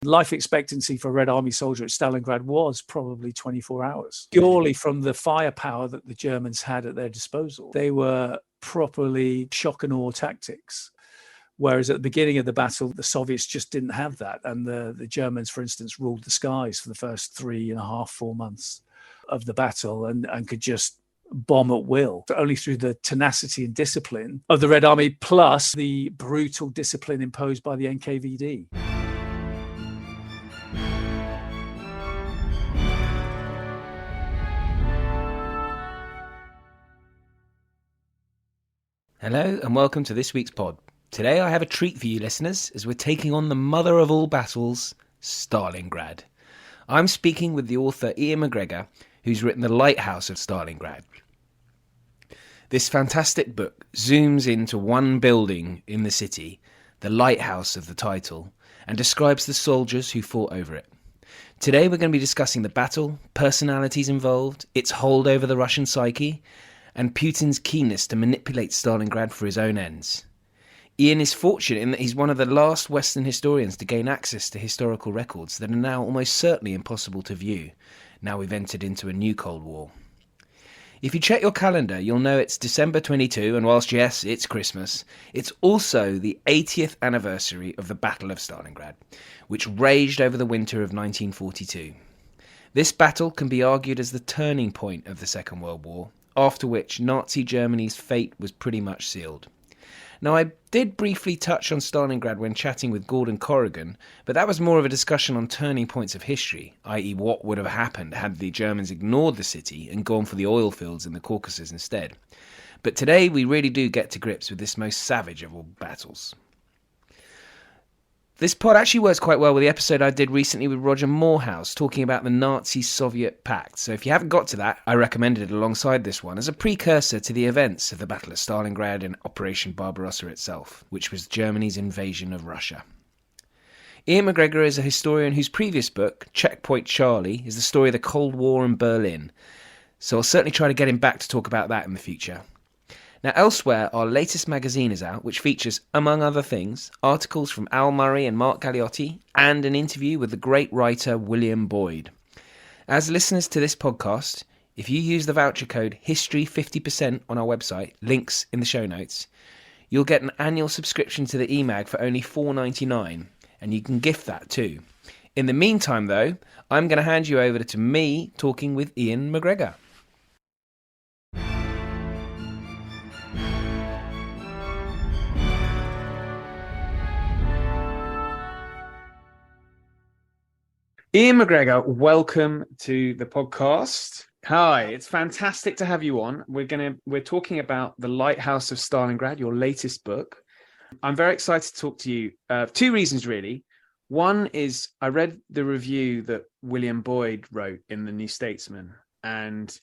life expectancy for a Red Army soldier at Stalingrad was probably 24 hours, purely from the firepower that the Germans had at their disposal. They were properly shock and awe tactics. Whereas at the beginning of the battle, the Soviets just didn't have that. And the Germans, for instance, ruled the skies for the first 3.5, 4 months of the battle and could just bomb at will. Only through the tenacity and discipline of the Red Army, plus the brutal discipline imposed by the NKVD. Hello and welcome to this week's pod. Today I have a treat for you listeners as we're taking on the mother of all battles, Stalingrad. I'm speaking with the author Iain MacGregor, who's written The Lighthouse of Stalingrad. This fantastic book zooms into one building in the city, the lighthouse of the title, and describes the soldiers who fought over it. Today we're going to be discussing the battle, personalities involved, its hold over the Russian psyche, and Putin's keenness to manipulate Stalingrad for his own ends. Iain is fortunate in that he's one of the last Western historians to gain access to historical records that are now almost certainly impossible to view, now we've entered into a new Cold War. If you check your calendar, you'll know it's December 22, and whilst yes, it's Christmas, it's also the 80th anniversary of the Battle of Stalingrad, which raged over the winter of 1942. This battle can be argued as the turning point of the Second World War, after which Nazi Germany's fate was pretty much sealed. Now, I did briefly touch on Stalingrad when chatting with Gordon Corrigan, but that was more of a discussion on turning points of history, i.e. what would have happened had the Germans ignored the city and gone for the oil fields in the Caucasus instead. But today we really do get to grips with this most savage of all battles. This pod actually works quite well with the episode I did recently with Roger Morehouse talking about the Nazi-Soviet pact. So if you haven't got to that, I recommended it alongside this one as a precursor to the events of the Battle of Stalingrad and Operation Barbarossa itself, which was Germany's invasion of Russia. Iain MacGregor is a historian whose previous book, Checkpoint Charlie, is the story of the Cold War in Berlin. So I'll certainly try to get him back to talk about that in the future. Now, elsewhere, our latest magazine is out, which features, among other things, articles from Al Murray and Mark Galeotti, and an interview with the great writer William Boyd. As listeners to this podcast, if you use the voucher code HISTORY50% on our website, links in the show notes, you'll get an annual subscription to the eMag for only $4.99, and you can gift that too. In the meantime, though, I'm going to hand you over to me talking with Iain MacGregor. Iain MacGregor, welcome to the podcast. Hi, it's fantastic to have you on. We're talking about The Lighthouse of Stalingrad, your latest book. I'm very excited to talk to you. Two reasons, really. One is I read the review that William Boyd wrote in the New Statesman, and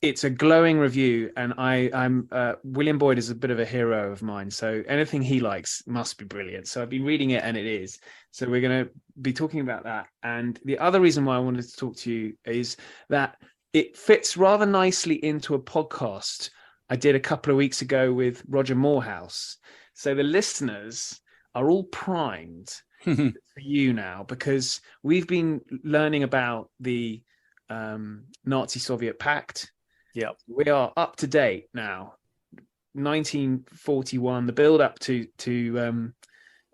it's a glowing review, and I'm William Boyd is a bit of a hero of mine, so anything he likes must be brilliant. So I've been reading it, and it is. So we're going to be talking about that. And the other reason why I wanted to talk to you is that it fits rather nicely into a podcast I did a couple of weeks ago with Roger Morehouse. So the listeners are all primed for you now, because we've been learning about the Nazi-Soviet pact. Yeah, we are up to date now. 1941, the build up to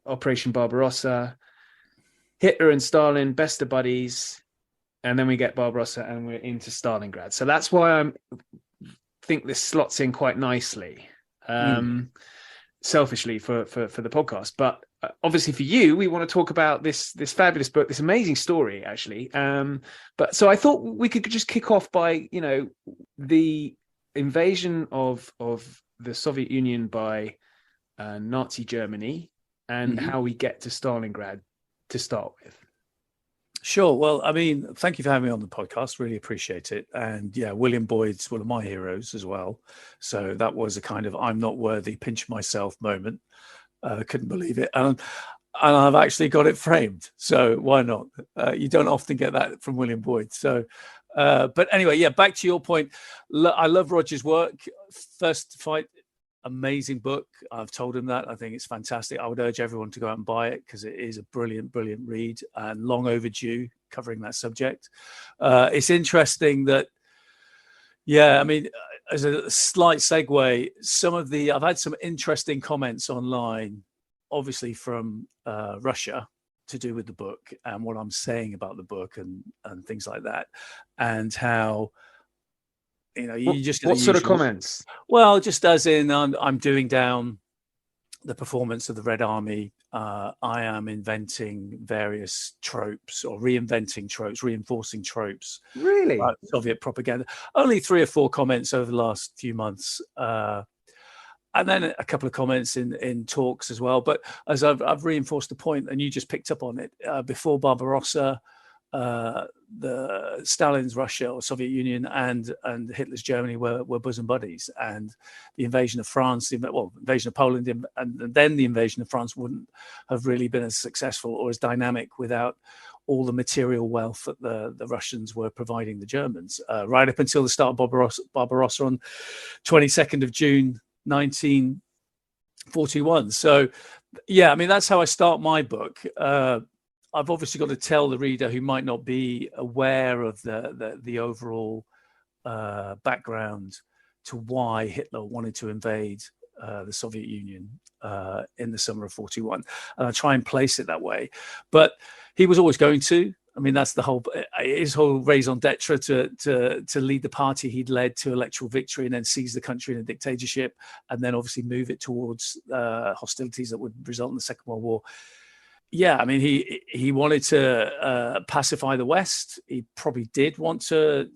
Operation Barbarossa, Hitler and Stalin, best of buddies, and then we get Barbarossa and we're into Stalingrad. So that's why I think this slots in quite nicely, selfishly for the podcast. But obviously for you, we want to talk about this fabulous book, this amazing story, actually. But so I thought we could just kick off by, the invasion of the Soviet Union by Nazi Germany and how we get to Stalingrad to start with. Sure. Well, I mean, thank you for having me on the podcast. Really appreciate it. And yeah, William Boyd's one of my heroes as well. So that was a kind of I'm not worthy, pinch myself moment. Couldn't believe it. And I've actually got it framed. So why not? You don't often get that from William Boyd. So, but anyway, yeah, back to your point. I love Roger's work. First fight amazing book. I've told him that. I think it's fantastic. I would urge everyone to go out and buy it because it is a brilliant, brilliant read and long overdue, covering that subject. It's interesting that, yeah, I mean, as a slight segue, I've had some interesting comments online, obviously from Russia, to do with the book and what I'm saying about the book and things like that, and how, you know, you just what sort of comments? Well, just as in, I'm doing down the performance of the Red Army. I am inventing various tropes or reinventing tropes, reinforcing tropes. Really? Soviet propaganda. Only 3 or 4 comments over the last few months. And then a couple of comments in talks as well. But as I've reinforced the point, and you just picked up on it, before Barbarossa, the Stalin's Russia or Soviet Union and Hitler's Germany were bosom buddies, and the invasion of France, invasion of Poland, and then the invasion of France wouldn't have really been as successful or as dynamic without all the material wealth that the Russians were providing the Germans, right up until the start of Barbarossa on 22nd of June 1941. So, yeah, I mean, that's how I start my book. I've obviously got to tell the reader who might not be aware of the overall background to why Hitler wanted to invade the Soviet Union in the summer of 41. And I try and place it that way. But he was always going to. I mean, that's his whole raison d'etre to lead the party he'd led to electoral victory and then seize the country in a dictatorship and then obviously move it towards hostilities that would result in the Second World War. Yeah, I mean, he wanted to pacify the West. He probably did want to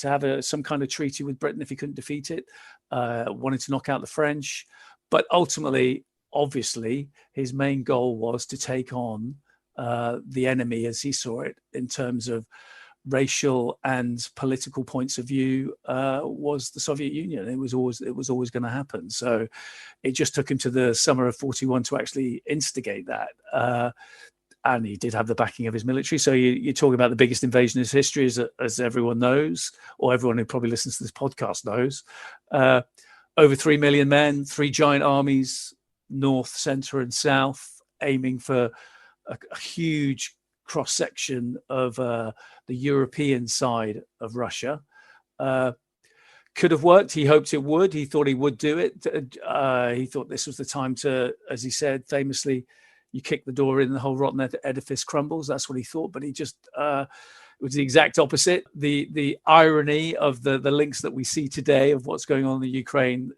have some kind of treaty with Britain if he couldn't defeat it. Wanted to knock out the French, but ultimately, obviously, his main goal was to take on the enemy as he saw it in terms of racial and political points of view, was the Soviet Union. It was always going to happen. So it just took him to the summer of 41 to actually instigate that. And he did have the backing of his military. So you're talking about the biggest invasion in his history, as everyone knows, or everyone who probably listens to this podcast knows. Over 3 million men, 3 giant armies, north, center, and south, aiming for a huge cross-section of the European side of Russia. Could have worked. He hoped it would. He thought he would do it. He thought this was the time to, as he said famously, you kick the door in, the whole rotten edifice crumbles. That's what he thought. But he just, it was the exact opposite. The irony of the links that we see today of what's going on in the Ukraine,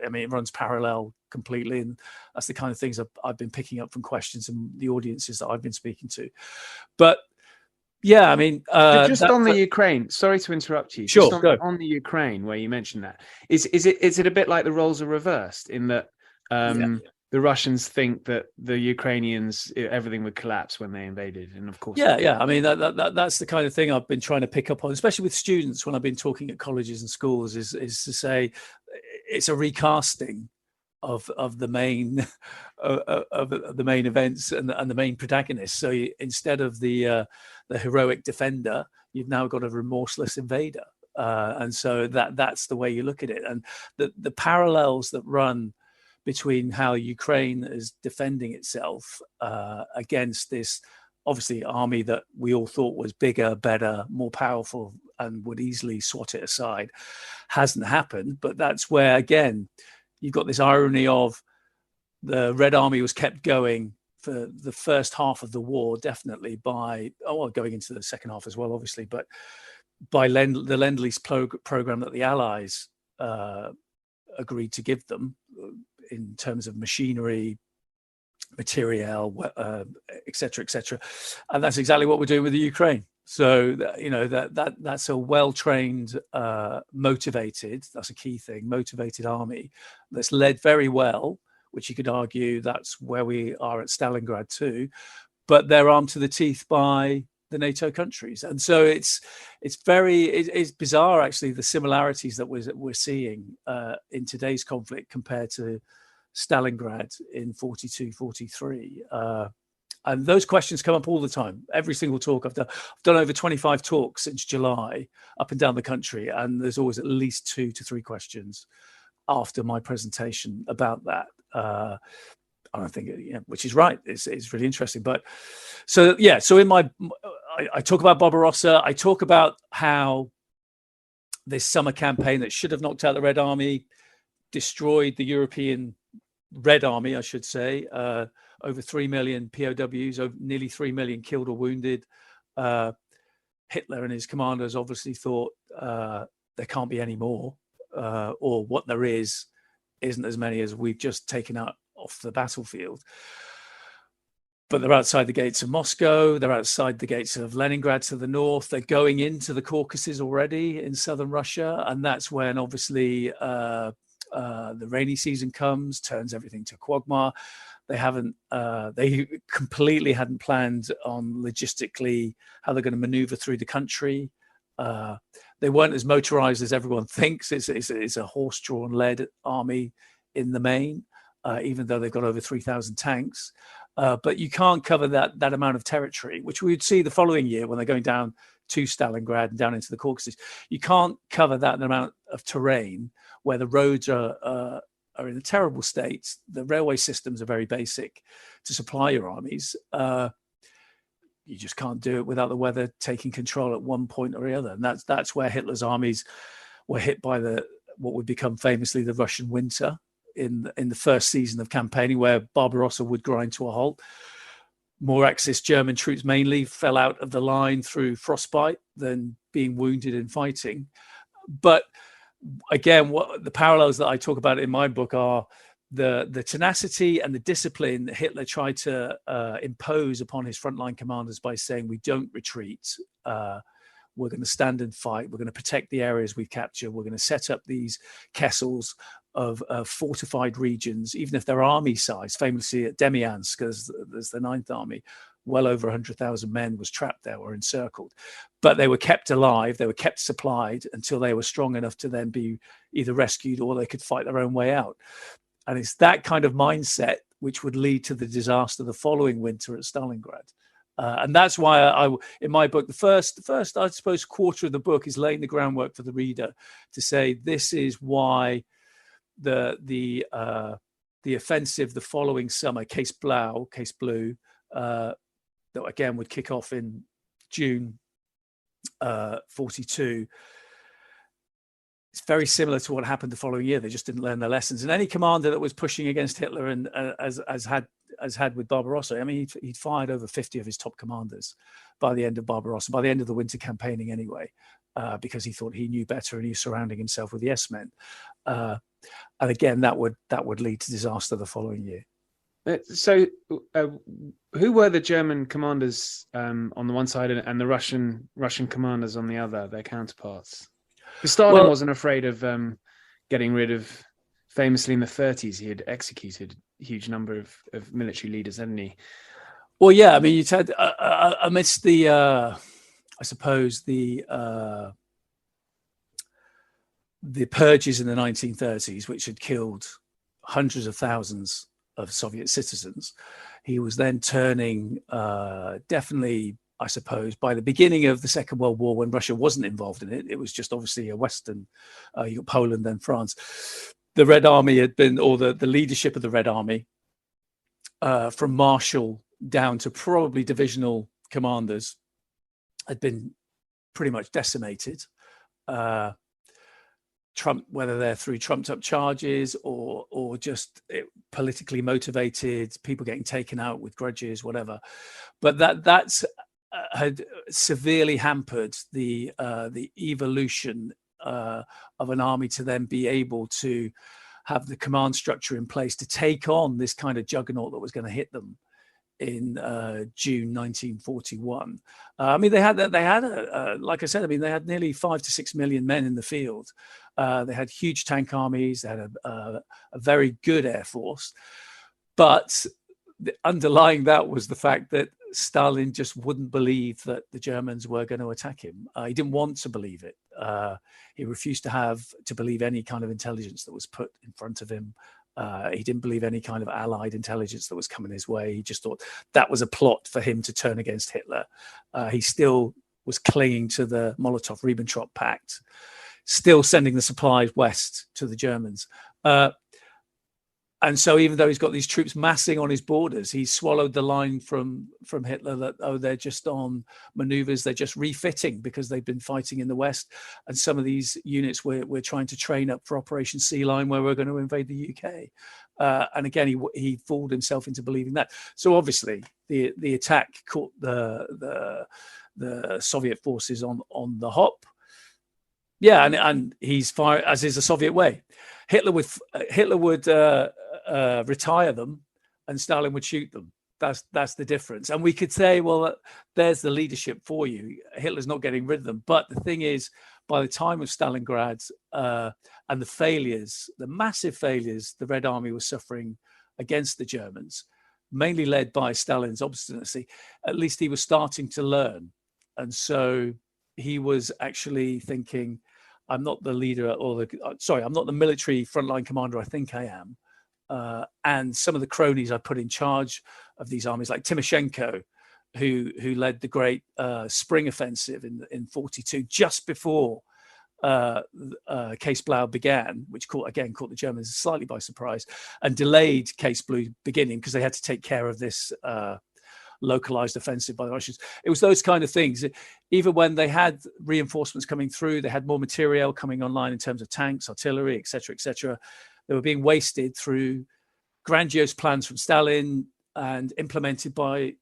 I mean, it runs parallel completely. And that's the kind of things I've been picking up from questions and the audiences that I've been speaking to. But yeah, I mean, just on the Ukraine, sorry to interrupt you. Sure, just on the Ukraine, where you mentioned that, is it a bit like the roles are reversed in that the Russians think that the Ukrainians, everything would collapse when they invaded, and of course, yeah. I mean, that's the kind of thing I've been trying to pick up on, especially with students when I've been talking at colleges and schools, is to say it's a recasting of the main of the main events and the main protagonists. So instead of the heroic defender, you've now got a remorseless invader, and so that's the way you look at it. And the parallels that run between how Ukraine is defending itself against this obviously army that we all thought was bigger, better, more powerful, and would easily swat it aside, hasn't happened. But that's where, again, you've got this irony of the Red Army was kept going for the first half of the war, definitely going into the second half as well, obviously, but by the Lend-Lease program that the Allies agreed to give them in terms of machinery, materiel, etc., etc. And that's exactly what we're doing with the Ukraine. So that's a well-trained, motivated, that's a key thing, motivated army that's led very well, which you could argue that's where we are at Stalingrad too, but they're armed to the teeth by the NATO countries. And so it's bizarre, actually, the similarities that we're seeing in today's conflict compared to Stalingrad in 42, 43. And those questions come up all the time. Every single talk I've done over 25 talks since July up and down the country. And there's always at least 2 to 3 questions after my presentation about that. I think, which is right. It's really interesting. But so in I talk about Barbarossa. I talk about how this summer campaign that should have knocked out the Red Army destroyed the European Red Army, I should say. Over 3 million POWs, over nearly 3 million killed or wounded. Hitler and his commanders obviously thought there can't be any more, or what there isn't as many as we've just taken out off the battlefield. But they're outside the gates of Moscow. They're outside the gates of Leningrad to the north. They're going into the Caucasus already in southern Russia. And that's when obviously the rainy season comes, turns everything to quagmire. They completely hadn't planned on logistically how they're going to maneuver through the country. They weren't as motorized as everyone thinks. It's a horse-drawn led army in the main, even though they've got over 3,000 tanks. But you can't cover that amount of territory, which we would see the following year when they're going down to Stalingrad and down into the Caucasus. You can't cover that amount of terrain where the roads are in a terrible state. The railway systems are very basic to supply your armies. You just can't do it without the weather taking control at one point or the other. And that's where Hitler's armies were hit by what would become famously the Russian winter in the first season of campaigning, where Barbarossa would grind to a halt. More Axis German troops mainly fell out of the line through frostbite than being wounded in fighting. But again, what the parallels that I talk about in my book are the tenacity and the discipline that Hitler tried to impose upon his frontline commanders by saying, we don't retreat. We're going to stand and fight. We're going to protect the areas we've captured. We're going to set up these kessels of fortified regions, even if they're army size. Famously at Demyansk, as the Ninth Army, well over 100,000 men was trapped there or encircled. But they were kept alive. They were kept supplied until they were strong enough to then be either rescued or they could fight their own way out. And it's that kind of mindset which would lead to the disaster the following winter at Stalingrad. And that's why in my book, the first, I suppose, quarter of the book is laying the groundwork for the reader to say this is why the offensive the following summer, Case Blue, that again would kick off in June 42. It's very similar to what happened the following year. They just didn't learn their lessons. And any commander that was pushing against Hitler and as had with Barbarossa, I mean, he'd fired over 50 of his top commanders by the end of Barbarossa, by the end of the winter campaigning anyway, because he thought he knew better and he was surrounding himself with yes-men. And again, that would lead to disaster the following year. So who were the German commanders on the one side and the Russian commanders on the other, their counterparts? Because Stalin wasn't afraid of getting rid of, famously in the 30s, he had executed a huge number of military leaders, hadn't he? Well, yeah, I mean, you'd had amidst the, I suppose, the purges in the 1930s, which had killed hundreds of thousands of Soviet citizens, he was then turning definitely, I suppose, by the beginning of the Second World War, when Russia wasn't involved in it, it was just obviously a Western, you got Poland, then France. The Red Army had been, or the leadership of the Red Army, from Marshal down to probably divisional commanders, had been pretty much decimated. Whether they're through trumped up charges or just politically motivated, people getting taken out with grudges, whatever. But that's had severely hampered the evolution of an army to then be able to have the command structure in place to take on this kind of juggernaut that was going to hit them in June 1941. I mean, they had like I said, I mean, they had nearly 5 to 6 million men in the field. They had huge tank armies. They had a very good air force. But underlying that was the fact that Stalin just wouldn't believe that the Germans were going to attack him. He didn't want to believe it. He refused to believe any kind of intelligence that was put in front of him. He didn't believe any kind of allied intelligence that was coming his way. He just thought that was a plot for him to turn against Hitler. He still was clinging to the Molotov-Ribbentrop Pact, still sending the supplies west to the Germans. And so even though he's got these troops massing on his borders, he's swallowed the line from Hitler that, oh, they're just on maneuvers, they're just refitting because they've been fighting in the West. And some of these units we're trying to train up for Operation Sea Lion, where we're going to invade the UK. And again, he fooled himself into believing that. So obviously the attack caught the Soviet forces on the hop. Yeah, and he's fired, as is the Soviet way. Hitler would retire them, and Stalin would shoot them. That's the difference. And we could say, well, there's the leadership for you. Hitler's not getting rid of them. But the thing is, by the time of Stalingrad and the failures, the massive failures the Red Army was suffering against the Germans, mainly led by Stalin's obstinacy, at least he was starting to learn. And so he was actually thinking, I'm not the leader I'm not the military frontline commander I think I am. And some of the cronies I put in charge of these armies, like Timoshenko, who led the great spring offensive in 42, just before Case Blau began, which caught the Germans slightly by surprise, and delayed Case Blue beginning because they had to take care of this localized offensive by the Russians. It was those kind of things. Even when they had reinforcements coming through, they had more material coming online in terms of tanks, artillery, etc. They were being wasted through grandiose plans from Stalin and implemented by,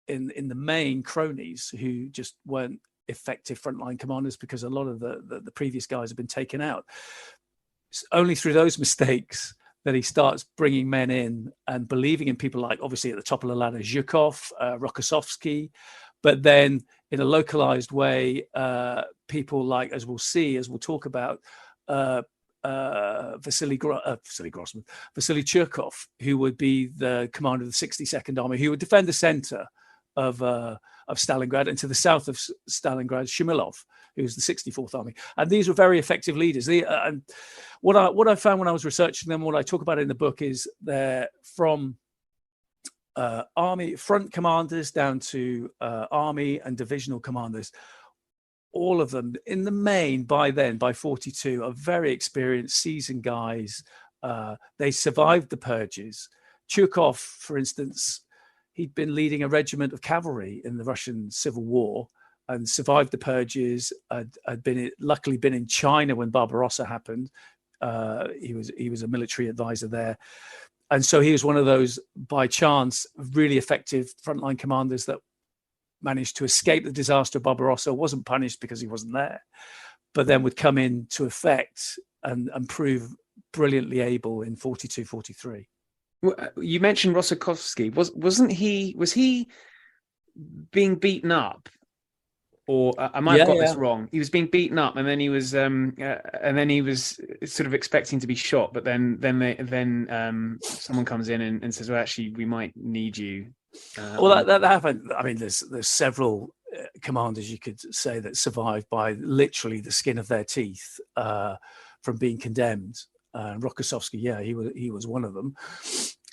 in the main, cronies who just weren't effective frontline commanders because a lot of the previous guys have been taken out. It's only through those mistakes that he starts bringing men in and believing in people like, obviously at the top of the ladder, Zhukov, Rokossovsky, but then in a localized way, people like, as we'll talk about, Vasily Churkov, who would be the commander of the 62nd Army, who would defend the center of Stalingrad, and to the south of Stalingrad, Shumilov, who was the 64th Army. And these were very effective leaders. And what I found when I was researching them, what I talk about in the book, is they're from army front commanders down to army and divisional commanders. All of them, in the main, by 42, are very experienced, seasoned guys. They survived the purges. Churkov, for instance, he'd been leading a regiment of cavalry in the Russian Civil War and survived the purges. Had luckily been in China when Barbarossa happened. He was a military advisor there. And so he was one of those, by chance, really effective frontline commanders that managed to escape the disaster of Barbarossa, wasn't punished because he wasn't there, but then would come into effect and prove brilliantly able in 42, 43. You mentioned Rokossovsky. Was he being beaten up? Or I might have got this wrong. He was being beaten up, and then he was sort of expecting to be shot. But then someone comes in and says, "Well, actually, we might need you." Well, that happened. I mean, there's several commanders you could say that survived by literally the skin of their teeth from being condemned. Rokossovsky, he was one of them.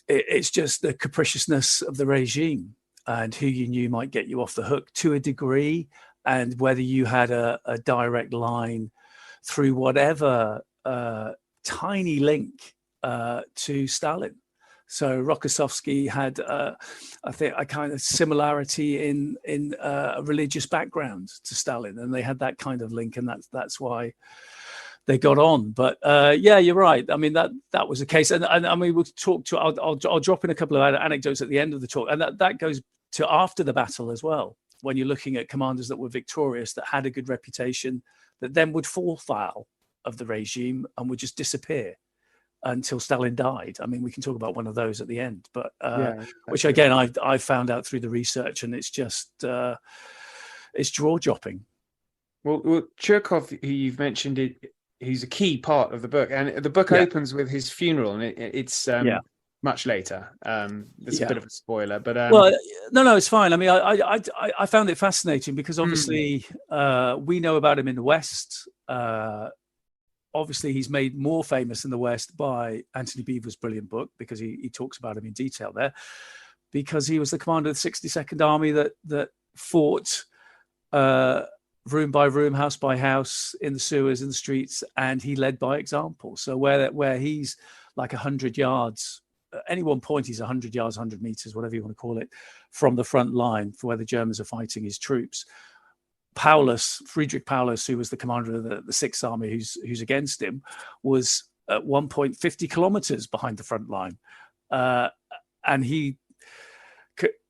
It's just the capriciousness of the regime and who you knew might get you off the hook to a degree, and whether you had a direct line through whatever tiny link to Stalin. So Rokossovsky had, I think, a kind of similarity in a religious background to Stalin, and they had that kind of link, and that's why they got on. But you're right. I mean, that was the case, and I mean, we'll talk to. I'll drop in a couple of anecdotes at the end of the talk, and that goes to after the battle as well. When you're looking at commanders that were victorious, that had a good reputation, that then would fall foul of the regime and would just disappear until Stalin died. I mean, we can talk about one of those at the end, but which again I found out through the research, and it's just it's jaw dropping. Well, Churkov, who you've mentioned, he's a key part of the book, and the book opens with his funeral, and it's much later. There's a bit of a spoiler, but well, no, it's fine. I mean, I found it fascinating because obviously we know about him in the West. Obviously, he's made more famous in the West by Anthony Beevor's brilliant book, because he talks about him in detail there, because he was the commander of the 62nd Army that fought room by room, house by house, in the sewers, in the streets, and he led by example. So where he's like 100 yards. At any one point, he's 100 yards, 100 meters, whatever you want to call it, from the front line for where the Germans are fighting his troops. Friedrich Paulus, who was the commander of the Sixth Army, who's against him, was at one point 50 kilometers behind the front line. And he,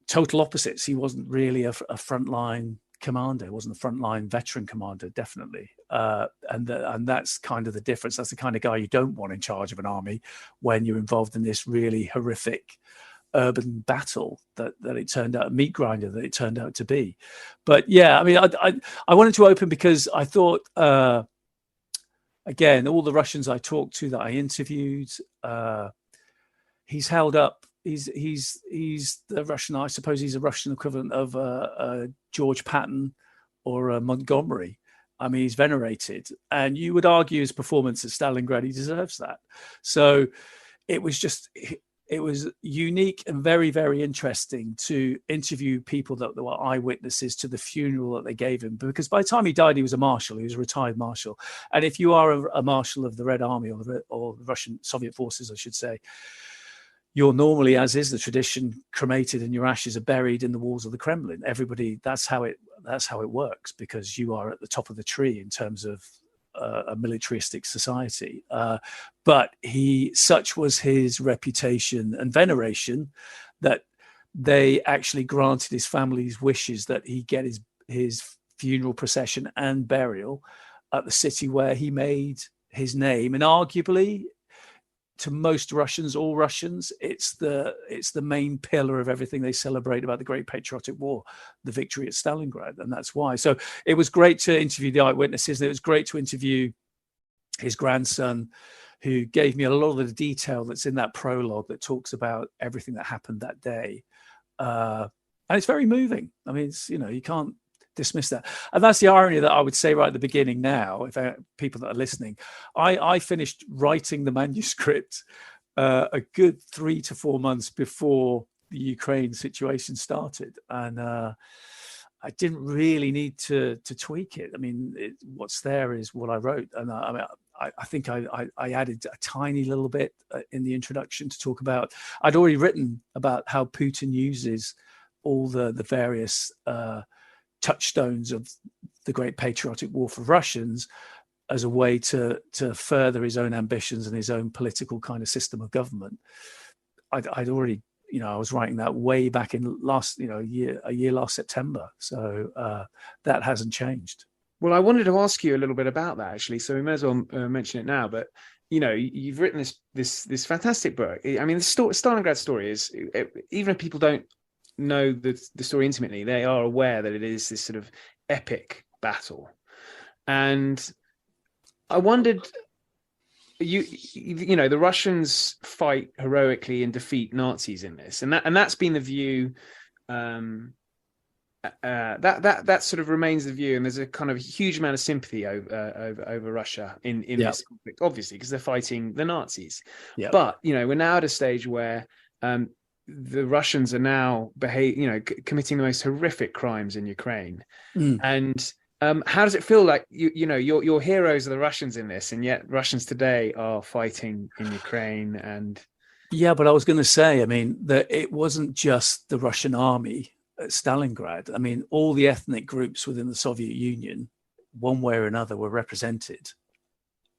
total opposites. He wasn't really a frontline commander. He wasn't a frontline veteran commander, definitely. And that's kind of the difference. That's the kind of guy you don't want in charge of an army when you're involved in this really horrific urban battle that it turned out, a meat grinder that it turned out to be. But yeah, I mean, I wanted to open because I thought, again, all the Russians I talked to that I interviewed, he's held up. He's the Russian. I suppose he's a Russian equivalent of George Patton or Montgomery. I mean, he's venerated, and you would argue his performance at Stalingrad, he deserves that. So it was unique and very, very interesting to interview people that were eyewitnesses to the funeral that they gave him. Because by the time he died, he was a marshal. He was a retired marshal. And if you are a marshal of the Red Army or the Russian Soviet forces, I should say, you're normally, as is the tradition, cremated and your ashes are buried in the walls of the Kremlin. Everybody, that's how it works, because you are at the top of the tree in terms of a militaristic society. But such was his reputation and veneration that they actually granted his family's wishes that he get his funeral procession and burial at the city where he made his name. And arguably, to most Russians, all Russians, it's the main pillar of everything they celebrate about the Great Patriotic War, the victory at Stalingrad. And that's why. So it was great to interview the eyewitnesses. And it was great to interview his grandson, who gave me a lot of the detail that's in that prologue that talks about everything that happened that day. And it's very moving. I mean, you can't dismiss that. And that's the irony that I would say right at the beginning now, if people that are listening, I finished writing the manuscript a good 3 to 4 months before the Ukraine situation started. And I didn't really need to tweak it. I mean, what's there is what I wrote. And I think I added a tiny little bit in the introduction to talk about, I'd already written about how Putin uses all the various touchstones of the Great Patriotic War for Russians as a way to further his own ambitions and his own political kind of system of government. I'd already, I was writing that way back in last September. So that hasn't changed. Well, I wanted to ask you a little bit about that, actually. So we may as well mention it now. But you've written this fantastic book. I mean, the Stalingrad story is, even if people don't know the story intimately, they are aware that it is this sort of epic battle. And I wondered, the Russians fight heroically and defeat Nazis in this, and that's been the view. That sort of remains the view, and there's a kind of huge amount of sympathy over Russia in this conflict, obviously, because they're fighting the Nazis. Yep. But we're now at a stage where the Russians are now committing the most horrific crimes in Ukraine. And how does it feel like your heroes are the Russians in this, and yet Russians today are fighting in Ukraine? And yeah, but I was going to say, I mean, that it wasn't just the Russian army at Stalingrad. I mean, all the ethnic groups within the Soviet Union, one way or another, were represented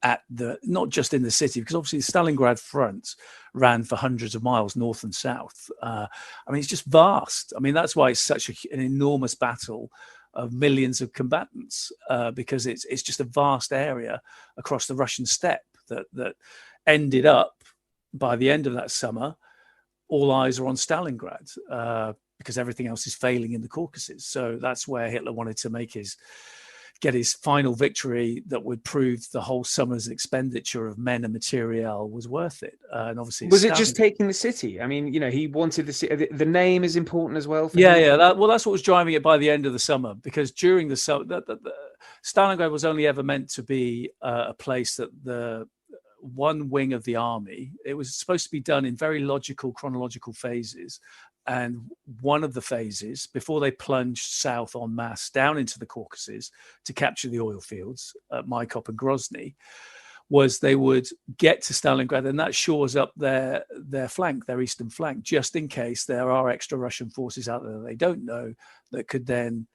at not just in the city, because obviously the Stalingrad front ran for hundreds of miles north and south. I mean, it's just vast. I mean, that's why it's such an enormous battle of millions of combatants, because it's just a vast area across the Russian steppe that ended up, by the end of that summer, all eyes are on Stalingrad, because everything else is failing in the Caucasus. So that's where Hitler wanted to get his final victory that would prove the whole summer's expenditure of men and material was worth it. And obviously, was it just taking the city? I mean, he wanted the city. The name is important as well. That's what was driving it by the end of the summer, because during the summer, Stalingrad was only ever meant to be a place that the one wing of the army, it was supposed to be done in very logical, chronological phases. And one of the phases, before they plunged south en masse down into the Caucasus to capture the oil fields at Maikop and Grozny, was they would get to Stalingrad, and that shores up their flank, their eastern flank, just in case there are extra Russian forces out there that they don't know, that could then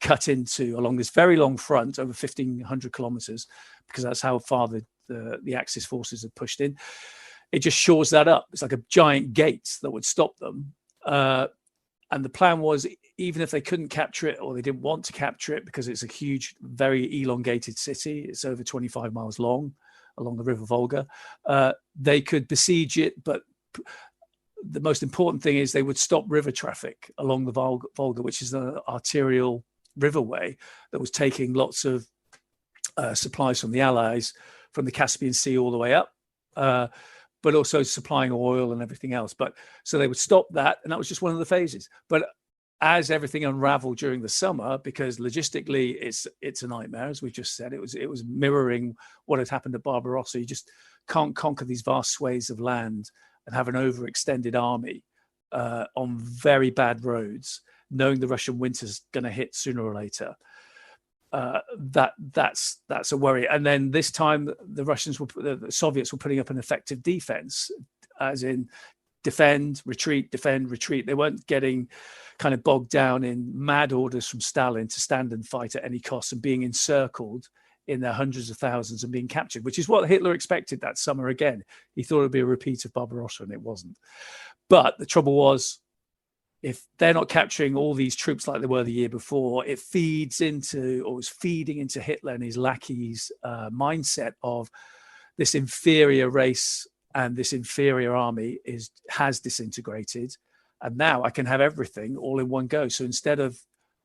cut into along this very long front over 1,500 kilometers, because that's how far the Axis forces had pushed in. It just shores that up. It's like a giant gate that would stop them. And the plan was, even if they couldn't capture it or they didn't want to capture it, because it's a huge, very elongated city, it's over 25 miles long along the River Volga, they could besiege it. But the most important thing is they would stop river traffic along the Volga, which is an arterial riverway that was taking lots of supplies from the Allies from the Caspian Sea all the way up. But also supplying oil and everything else. But so they would stop that, and that was just one of the phases. But as everything unraveled during the summer, because logistically it's a nightmare, as we just said, it was mirroring what had happened at Barbarossa. You just can't conquer these vast swathes of land and have an overextended army on very bad roads, knowing the Russian winter's going to hit sooner or later. That's a worry. And then this time the Soviets were putting up an effective defense, as in defend, retreat. They weren't getting kind of bogged down in mad orders from Stalin to stand and fight at any cost and being encircled in their hundreds of thousands and being captured, which is what Hitler expected that summer again. He thought it'd be a repeat of Barbarossa, and it wasn't. But the trouble was, if they're not capturing all these troops like they were the year before, it feeds into, or was feeding into, Hitler and his lackeys' mindset of this inferior race and this inferior army has disintegrated, and now I can have everything all in one go. So instead of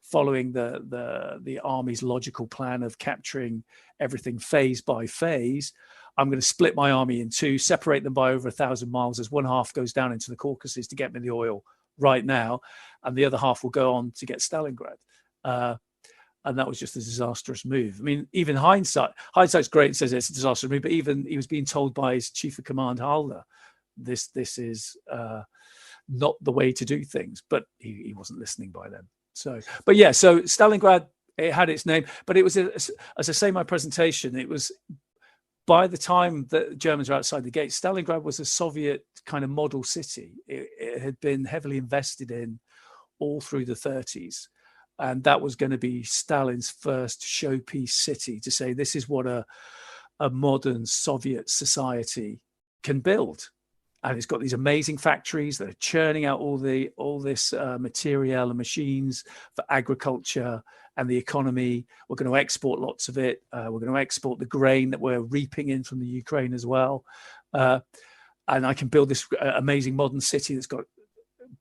following the army's logical plan of capturing everything phase by phase, I'm going to split my army in two, separate them by over 1,000 miles, as one half goes down into the Caucasus to get me the oil right now, and the other half will go on to get Stalingrad. And that was just a disastrous move. I mean, even hindsight's great and says it's a disastrous move, but even he was being told by his chief of command, Halder, this is not the way to do things, but he wasn't listening by then. So Stalingrad, it had its name, but it was, as I say in my presentation, it was, by the time the Germans were outside the gate, Stalingrad was a Soviet kind of model city. It had been heavily invested in all through the 30s. And that was going to be Stalin's first showpiece city, to say this is what a modern Soviet society can build. And it's got these amazing factories that are churning out all this material and machines for agriculture and the economy. We're going to export lots of it. We're going to export the grain that we're reaping in from the Ukraine as well. And I can build this amazing modern city that's got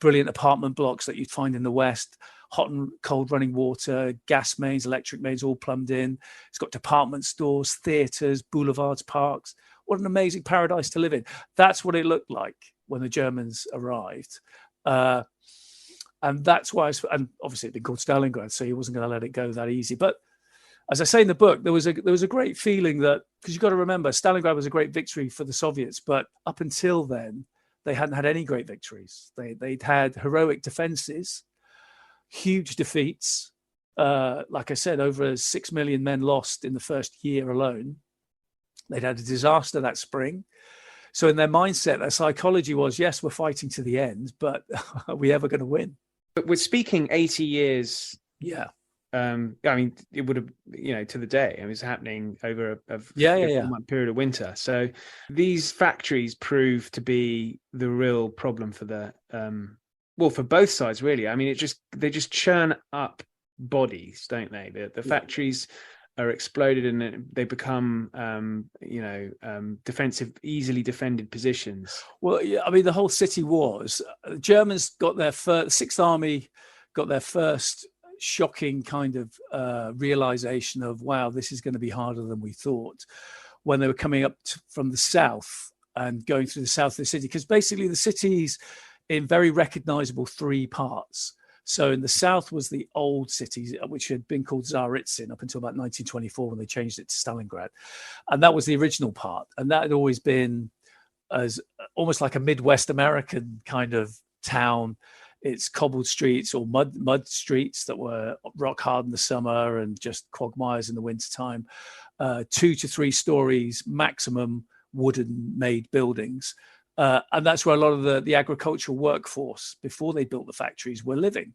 brilliant apartment blocks that you'd find in the West, hot and cold running water, gas mains, electric mains, all plumbed in. It's got department stores, theatres, boulevards, parks. What an amazing paradise to live in. That's what it looked like when the Germans arrived. And that's why, and obviously it'd been called Stalingrad, so he wasn't going to let it go that easy. But as I say in the book, there was a great feeling that, because you've got to remember, Stalingrad was a great victory for the Soviets, but up until then, they hadn't had any great victories. They'd had heroic defenses, huge defeats. Like I said, over 6 million men lost in the first year alone. They'd had a disaster that spring. So in their mindset, their psychology was, yes, we're fighting to the end, but are we ever going to win? But we're speaking 80 years. Yeah. I mean, it would have, to the day. It was happening over a 4-month period of winter. So these factories prove to be the real problem for for both sides, really. I mean, they just churn up bodies, don't they? The factories are exploded and they become, defensive, easily defended positions. Well, yeah, I mean, the whole city wars. Germans got their Sixth Army got their first shocking kind of realization of, wow, this is going to be harder than we thought, when they were coming up from the south and going through the south of the city, because basically the city's in very recognizable 3 parts. So in the south was the old city, which had been called Tsaritsyn up until about 1924 when they changed it to Stalingrad. And that was the original part. And that had always been as almost like a Midwest American kind of town. It's cobbled streets or mud streets that were rock hard in the summer and just quagmires in the wintertime. 2 to 3 stories maximum wooden made buildings. And that's where a lot of the agricultural workforce, before they built the factories, were living.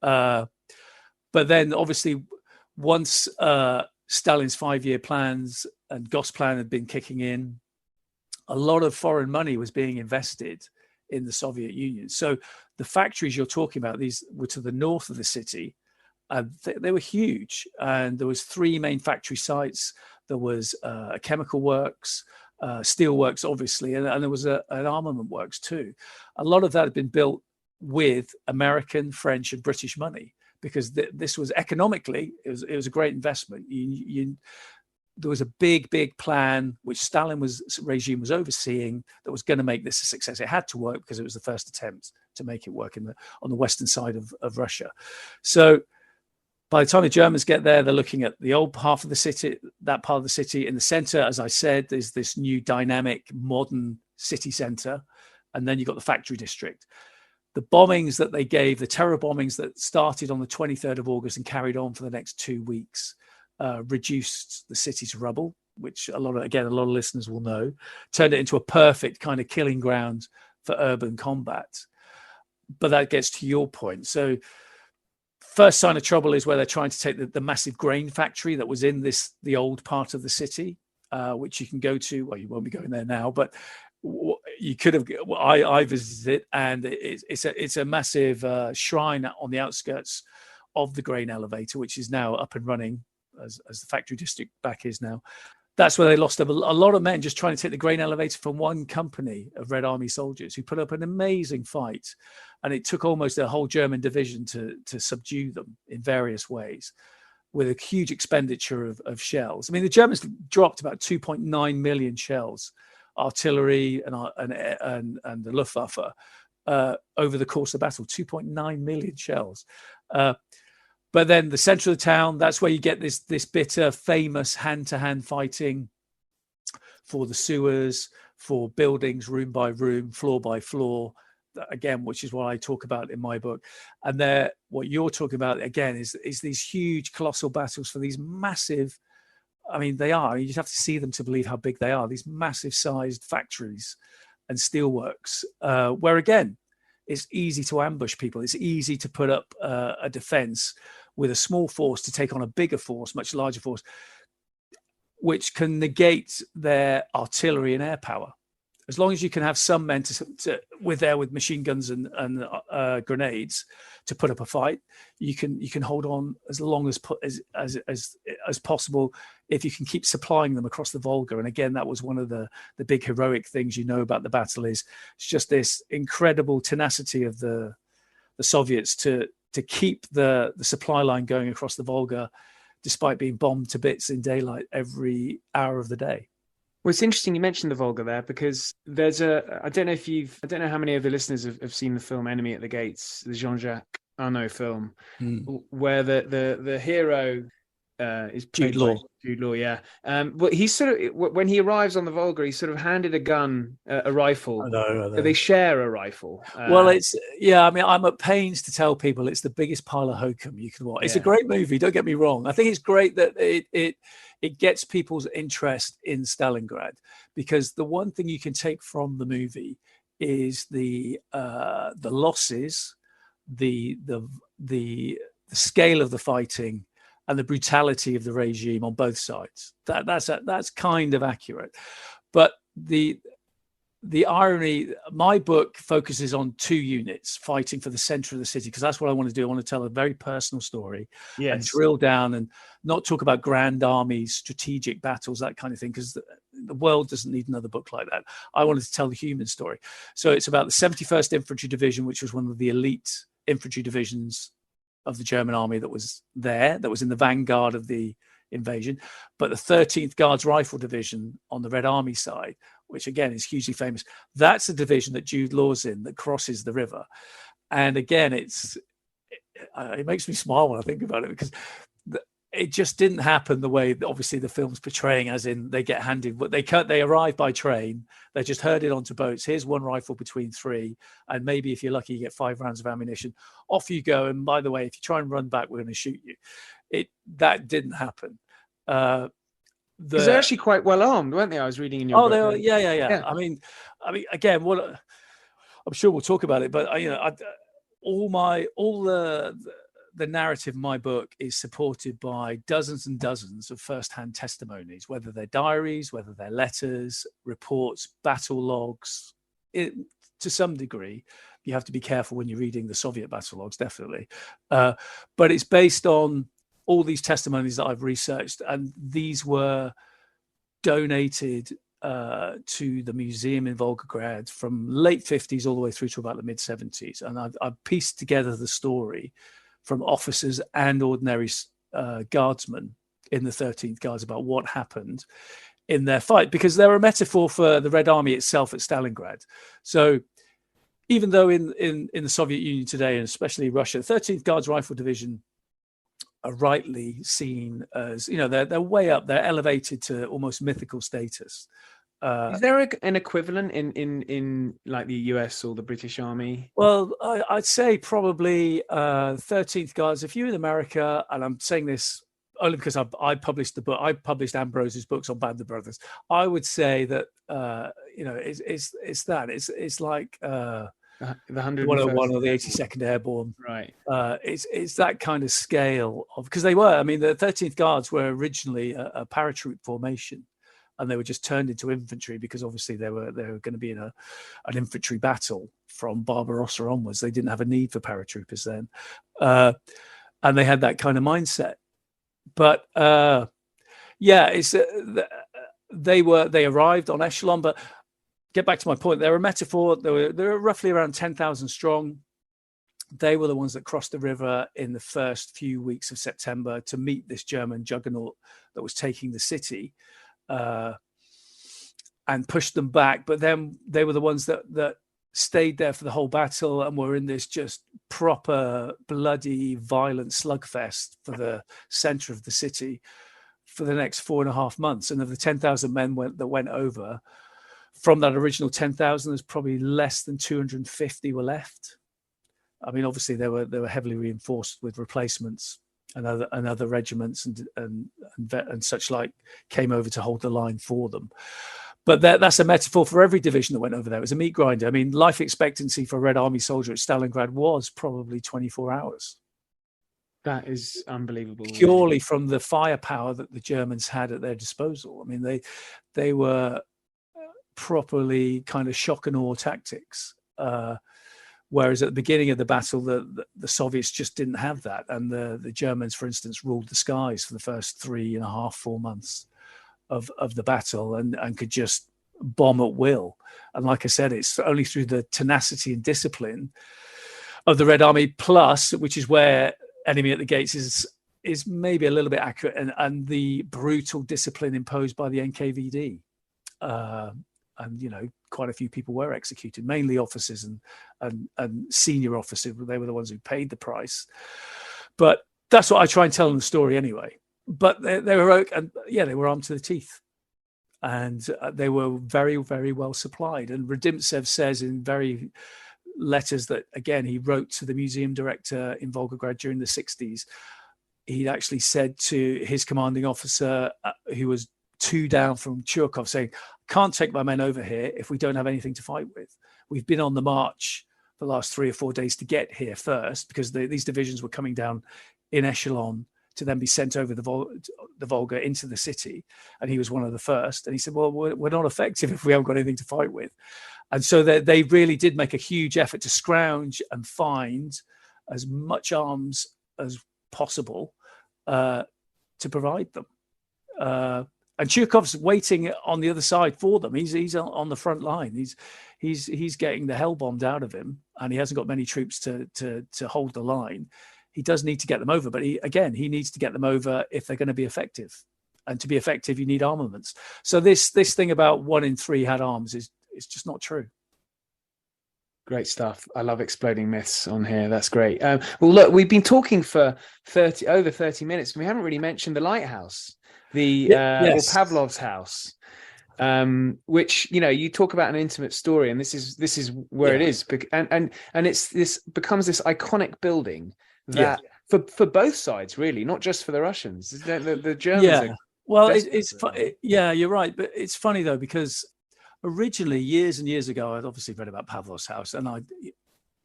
But then obviously once Stalin's 5-year plans and Gosplan had been kicking in, a lot of foreign money was being invested in the Soviet Union. So the factories you're talking about, these were to the north of the city. They were huge. And there was 3 main factory sites. There was a chemical works, steel works, obviously, and there was an armament works too. A lot of that had been built with American, French, and British money, because this was economically, it was a great investment. There was a big plan which Stalin's regime was overseeing that was going to make this a success. It had to work because it was the first attempt to make it work on the western side of Russia. So by the time the Germans get there, they're looking at the old half of the city, that part of the city. In the center, as I said, there's this new dynamic, modern city center. And then you've got the factory district. The bombings that they gave, the terror bombings that started on the 23rd of August and carried on for the next 2 weeks, reduced the city to rubble, which a lot of listeners will know, turned it into a perfect kind of killing ground for urban combat. But that gets to your point. So first sign of trouble is where they're trying to take the massive grain factory that was in the old part of the city, which you can go to. Well, you won't be going there now, but you could have. I visited it, and it's a massive shrine on the outskirts of the grain elevator, which is now up and running as the factory district back is now. That's where they lost a lot of men just trying to take the grain elevator from one company of Red Army soldiers who put up an amazing fight. And it took almost a whole German division to subdue them in various ways, with a huge expenditure of shells. I mean, the Germans dropped about 2.9 million shells, artillery and the Luftwaffe, over the course of the battle. 2.9 million shells. But then the center of the town, that's where you get this bitter, famous hand-to-hand fighting for the sewers, for buildings, room by room, floor by floor, again, which is what I talk about in my book. And what you're talking about, again, is these huge, colossal battles for these massive, I mean, they are, you just have to see them to believe how big they are, these massive-sized factories and steelworks, where, again, it's easy to ambush people. It's easy to put up a defense with a small force to take on a bigger force, much larger force, which can negate their artillery and air power. As long as you can have some men with machine guns and grenades to put up a fight, you can hold on as long as possible if you can keep supplying them across the Volga. And again, that was one of the big heroic things about the battle is it's just this incredible tenacity of the Soviets to keep the supply line going across the Volga, despite being bombed to bits in daylight every hour of the day. Well, it's interesting you mentioned the Volga there, because there's I don't know how many of the listeners have seen the film Enemy at the Gates, the Jean-Jacques Arnaud film, where the hero is Jude Law. Jude Law, yeah. But he sort of, when he arrives on the Volga, he's sort of handed a gun, a rifle. I know. They share a rifle. Well, I mean, I'm at pains to tell people it's the biggest pile of hokum you can watch. It's a great movie, don't get me wrong. I think it's great that it gets people's interest in Stalingrad, because the one thing you can take from the movie is the losses, the scale of the fighting, and the brutality of the regime on both sides. That's kind of accurate. But the irony, my book focuses on 2 units fighting for the center of the city, because that's what I want to do. I want to tell a very personal story and drill down and not talk about grand armies, strategic battles, that kind of thing, because the world doesn't need another book like that. I wanted to tell the human story. So it's about the 71st Infantry Division, which was one of the elite infantry divisions of the German army that was in the vanguard of the invasion, but the 13th Guards Rifle Division on the Red Army side, which again is hugely famous. That's the division that Jude Law's in, that crosses the river. And again, it makes me smile when I think about it, because it just didn't happen the way obviously the film's portraying, as in they get handed what they arrive by train, they're just herded onto boats. Here's one rifle between three, and maybe if you're lucky you get 5 rounds of ammunition. Off you go, and by the way, if you try and run back, we're going to shoot you. That didn't happen. Because they're actually quite well armed, weren't they? I was reading in your book. They were, yeah. I mean, again, what I'm sure we'll talk about it, but all the narrative in my book is supported by dozens and dozens of first-hand testimonies, whether they're diaries, whether they're letters, reports, battle logs. To some degree, you have to be careful when you're reading the Soviet battle logs, definitely. But it's based on all these testimonies that I've researched, and these were donated to the museum in Volgograd from late 50s all the way through to about the mid 70s. And I've pieced together the story from officers and ordinary guardsmen in the 13th Guards about what happened in their fight, because they're a metaphor for the Red Army itself at Stalingrad. So even though in the Soviet Union today, and especially Russia, 13th Guards Rifle Division are rightly seen as, they're way up, they're elevated to almost mythical status. Is there an equivalent in like the US or the British Army? Well, I'd say probably 13th Guards. If you're in America, and I'm saying this only because I published the book, I published Ambrose's books on Band of Brothers. I would say that it's like the 101 or the 82nd Airborne, right? It's that kind of scale of, because they were. I mean, the 13th Guards were originally a paratroop formation, and they were just turned into infantry because obviously they were going to be in an infantry battle from Barbarossa onwards. They didn't have a need for paratroopers then, and they had that kind of mindset. But they arrived on echelon. But get back to my point, they're a metaphor. They were roughly around 10,000 strong. They were the ones that crossed the river in the first few weeks of September to meet this German juggernaut that was taking the city. And pushed them back, but then they were the ones that stayed there for the whole battle and were in this just proper bloody violent slugfest for the center of the city for the next 4.5 months. And of the 10,000 men that went over, from that original 10,000, there's probably less than 250 were left. I mean, obviously they were heavily reinforced with replacements. And other regiments and such like came over to hold the line for them. But that's a metaphor for every division that went over there. It was a meat grinder. I mean, life expectancy for a Red Army soldier at Stalingrad was probably 24 hours. That is unbelievable. Purely from the firepower that the Germans had at their disposal. I mean, they were properly kind of shock and awe tactics. Whereas at the beginning of the battle, the Soviets just didn't have that. And the Germans, for instance, ruled the skies for the first 3.5-4 months of the battle and could just bomb at will. And like I said, it's only through the tenacity and discipline of the Red Army, plus, which is where Enemy at the Gates is maybe a little bit accurate, and the brutal discipline imposed by the NKVD. And quite a few people were executed, mainly officers and senior officers. They were the ones who paid the price. But that's what I try and tell in the story anyway. But they were heroic, and they were armed to the teeth, and they were very, very well supplied. And Radimtsev says in very letters that, again, he wrote to the museum director in Volgograd during the 60s. He'd actually said to his commanding officer, who was 2 down from Churkov, saying, "Can't take my men over here if we don't have anything to fight with. We've been on the march for the last 3 or 4 days to get here first, because these divisions were coming down in echelon to then be sent over the Volga into the city. And he was one of the first. And he said, well, we're not effective if we haven't got anything to fight with." And so they really did make a huge effort to scrounge and find as much arms as possible to provide them. And Churkov's waiting on the other side for them. He's on the front line. He's getting the hell bombed out of him, and he hasn't got many troops to hold the line. He does need to get them over, but he needs to get them over if they're going to be effective. And to be effective, you need armaments. So this thing about 1 in 3 had arms is just not true. Great stuff. I love exploding myths on here. That's great. Well, look, we've been talking for over 30 minutes, and we haven't really mentioned the lighthouse, or Yes. Pavlov's house, which, you know, you talk about an intimate story, and this is where it is, and this becomes this iconic building that for both sides, really, not just for the Russians. The Germans are well, desperate for it. you're right, but it's funny though, because originally, years and years ago, I'd obviously read about Pavlov's house, and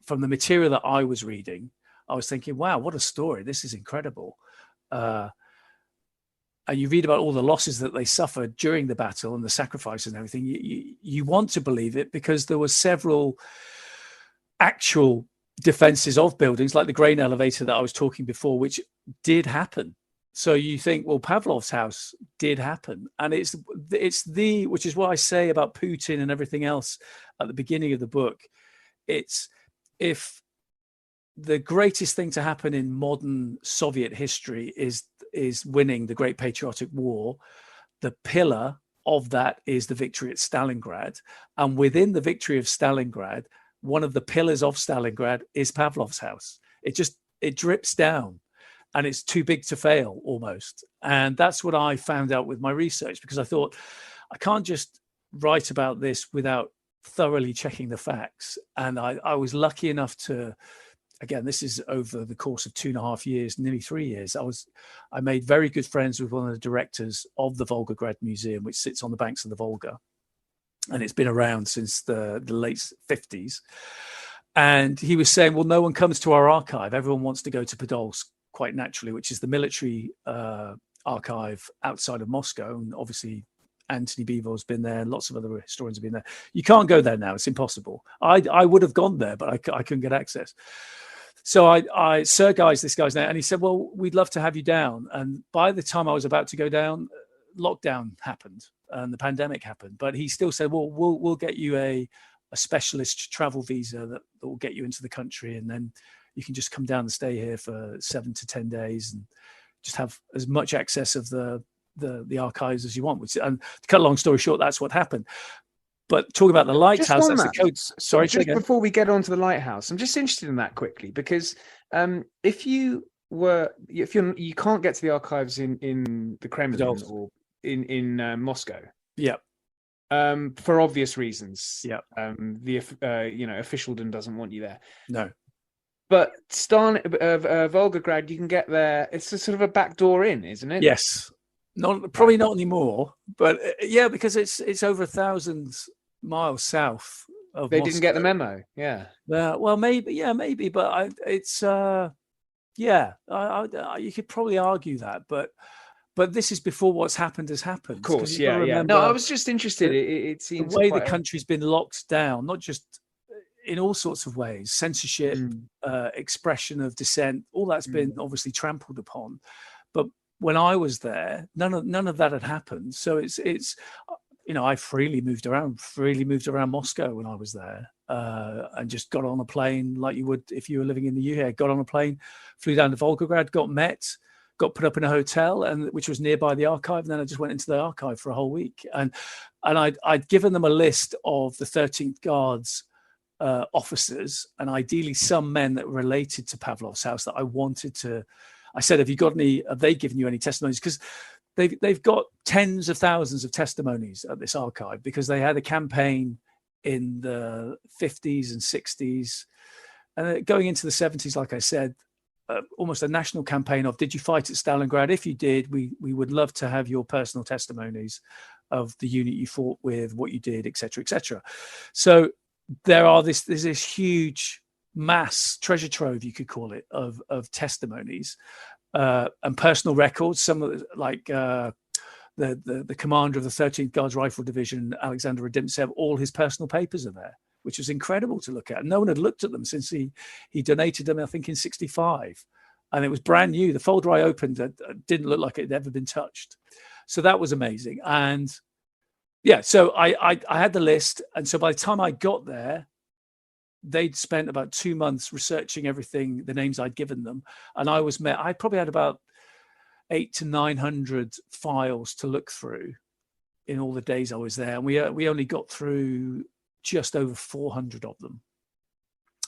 from the material that I was reading, I was thinking, wow, what a story. This is incredible. And you read about all the losses that they suffered during the battle and the sacrifice and everything. You want to believe it because there were several actual defenses of buildings, like the grain elevator that I was talking before, which did happen. So you think, well, Pavlov's house did happen. And it's which is what I say about Putin and everything else at the beginning of the book. It's, if the greatest thing to happen in modern Soviet history is winning the Great Patriotic War, the pillar of that is the victory at Stalingrad. And within the victory of Stalingrad, one of the pillars of Stalingrad is Pavlov's house. It drips down. And it's too big to fail almost. And that's what I found out with my research, because I thought I can't just write about this without thoroughly checking the facts. And I was lucky enough to, again, this is over the course of 2.5 years, nearly 3 years. I made very good friends with one of the directors of the Volgograd Museum, which sits on the banks of the Volga. And it's been around since the late 50s. And he was saying, well, no one comes to our archive. Everyone wants to go to Podolsk, quite naturally, which is the military archive outside of Moscow. And obviously Anthony Beevor's been there, and lots of other historians have been there. You can't go there now. It's impossible. I would have gone there, but I couldn't get access. So I Sergei's this guy's name, and he said, well, we'd love to have you down. And by the time I was about to go down, lockdown happened and the pandemic happened. But he still said, well, we'll get you a specialist travel visa that will get you into the country, and then you can just come down and stay here for 7 to 10 days and just have as much access of the archives as you want. And to cut a long story short, that's what happened. But talking about the lighthouse, that's the code. Sorry, just before we get on to the lighthouse, I'm just interested in that quickly, because if you can't get to the archives in the Kremlin or in Moscow. Yeah. For obvious reasons. Yeah. Officialdom doesn't want you there. No. But Volgograd, you can get there. It's a sort of a back door in, isn't it? Yes. Probably not anymore, but because it's over 1,000 miles south of They Moscow. didn't get the memo. Yeah. Well, maybe, but you could probably argue that, but this is before what's happened has happened. Of course, yeah. No, I was just interested. It seems the way the country's been locked down, not just in all sorts of ways, censorship, expression of dissent, all that's been obviously trampled upon. But when I was there, none of that had happened. So it's I freely moved around Moscow when I was there, and just got on a plane like you would if you were living in the UK. Got on a plane, flew down to Volgograd, got put up in a hotel, which was nearby the archive. And then I just went into the archive for a whole week. And I'd given them a list of the 13th Guards officers, and ideally some men that were related to Pavlov's house that I wanted to. I said, have they given you any testimonies? Because they've got tens of thousands of testimonies at this archive, because they had a campaign in the 50s and 60s, and going into the 70s, like I said, almost a national campaign of, did you fight at Stalingrad? If you did, we would love to have your personal testimonies of the unit you fought with, what you did, etc., etc. So there's this huge mass treasure trove, you could call it, of testimonies and personal records. Some of the commander of the 13th Guards Rifle Division, Alexander Radimtsev, all his personal papers are there, which was incredible to look at. No one had looked at them since he donated them, I think, in 1965. And it was brand new. The folder I opened didn't look like it had ever been touched. So that was amazing. And so I had the list. And so by the time I got there, they'd spent about 2 months researching everything, the names I'd given them. And I probably had about 800 to 900 files to look through in all the days I was there. And we only got through just over 400 of them.